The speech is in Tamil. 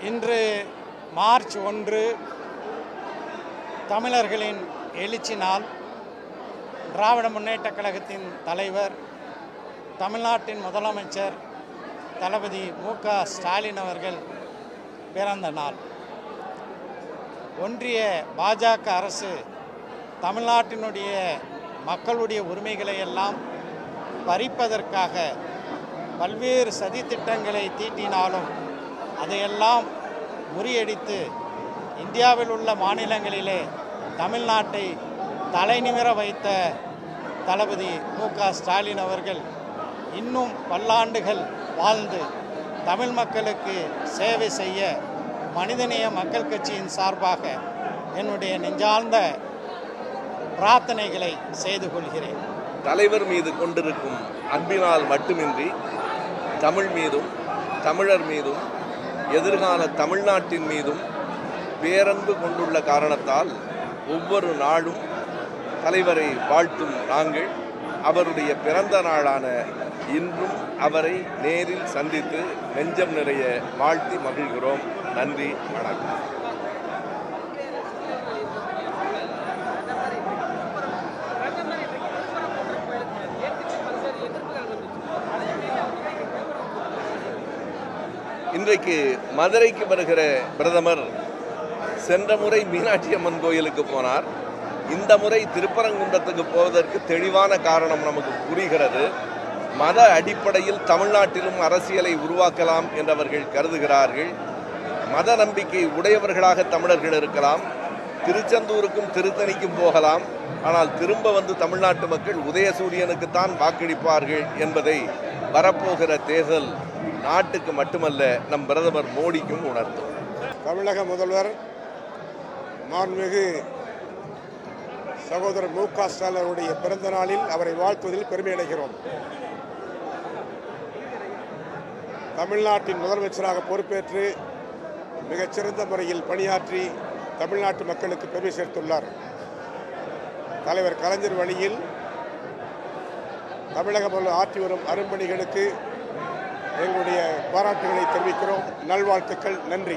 இன்று மார்ச் 1 தமிழர்களின் எழுச்சி நாள். திராவிட முன்னேற்றக் கழகத்தின் தலைவர், தமிழ்நாட்டின் முதலமைச்சர் தளபதி மு.க. ஸ்டாலின் அவர்கள் பிறந்த நாள். ஒன்றிய பாஜக அரசு தமிழ்நாட்டினுடைய மக்களுடைய உரிமைகளை எல்லாம் பறிப்பதற்காக பல்வேறு சதித்திட்டங்களை தீட்டினாலும் அதையெல்லாம் முறியடித்து இந்தியாவில் உள்ள மாநிலங்களிலே தமிழ்நாட்டை தலைநிமிர வைத்த தளபதி மு.க. ஸ்டாலின் அவர்கள் இன்னும் பல்லாண்டுகள் வாழ்ந்து தமிழ் மக்களுக்கு சேவை செய்ய மனிதநேய மக்கள் கட்சியின் சார்பாக என்னுடைய நெஞ்சார்ந்த பிரார்த்தனைகளை செய்து கொள்கிறேன். தலைவர் மீது கொண்டிருக்கும் அன்பினால் மட்டுமின்றி தமிழ் மீதும் தமிழர் மீதும் எதிர்கால தமிழ்நாட்டின் மீதும் பேரன்பு கொண்டுள்ள காரணத்தால் ஒவ்வொரு நாளும் தலைவரை வாழ்த்தும் நாங்கள் அவருடைய பிறந்த நாளான இன்றும் அவரை நேரில் சந்தித்து நெஞ்சம் நிறைய வாழ்த்தி மகிழ்கிறோம். நன்றி, வணக்கம். இன்றைக்கு மதுரைக்கு வருகிற பிரதமர் சென்ற முறை மீனாட்சி அம்மன் கோயிலுக்கு போனார். இந்த முறை திருப்பரங்குன்றத்துக்கு போவதற்கு தெளிவான காரணம் நமக்கு புரிகிறது. மத அடிப்படையில் தமிழ்நாட்டிலும் அரசியலை உருவாக்கலாம் என்றவர்கள் கருதுகிறார்கள். மத நம்பிக்கை உடையவர்களாக தமிழர்கள் இருக்கலாம், திருச்செந்தூருக்கும் திருத்தணிக்கும் போகலாம், ஆனால் திரும்ப வந்து தமிழ்நாட்டு மக்கள் உதயசூரியனுக்குத்தான் வாக்களிப்பார்கள் என்பதை வரப்போகிற தேர்தல் நாட்டுக்கு மட்டுமல்ல நம் பிரதமர் மோடிக்கும் உணர்த்தும். தமிழக முதல்வர் மாண்புமிகு சகோதரர் மு.க. ஸ்டாலின் அவருடைய பிறந்த நாளில் அவரை வாழ்த்துவதில் பெருமை அடைகிறோம். தமிழ்நாட்டின் முதலமைச்சராக பொறுப்பேற்று மிகச்சிறந்த முறையில் பணியாற்றி தமிழ்நாட்டு மக்களுக்கு பெருமை சேர்த்துள்ளார். தலைவர் கலைஞர் வழியில் தமிழக முதல்வர் ஆற்றி வரும் அரும்பணிகளுக்கு எங்களுடைய பாராட்டுகளை தெரிவிக்கிறோம். நல்வாழ்த்துக்கள். நன்றி.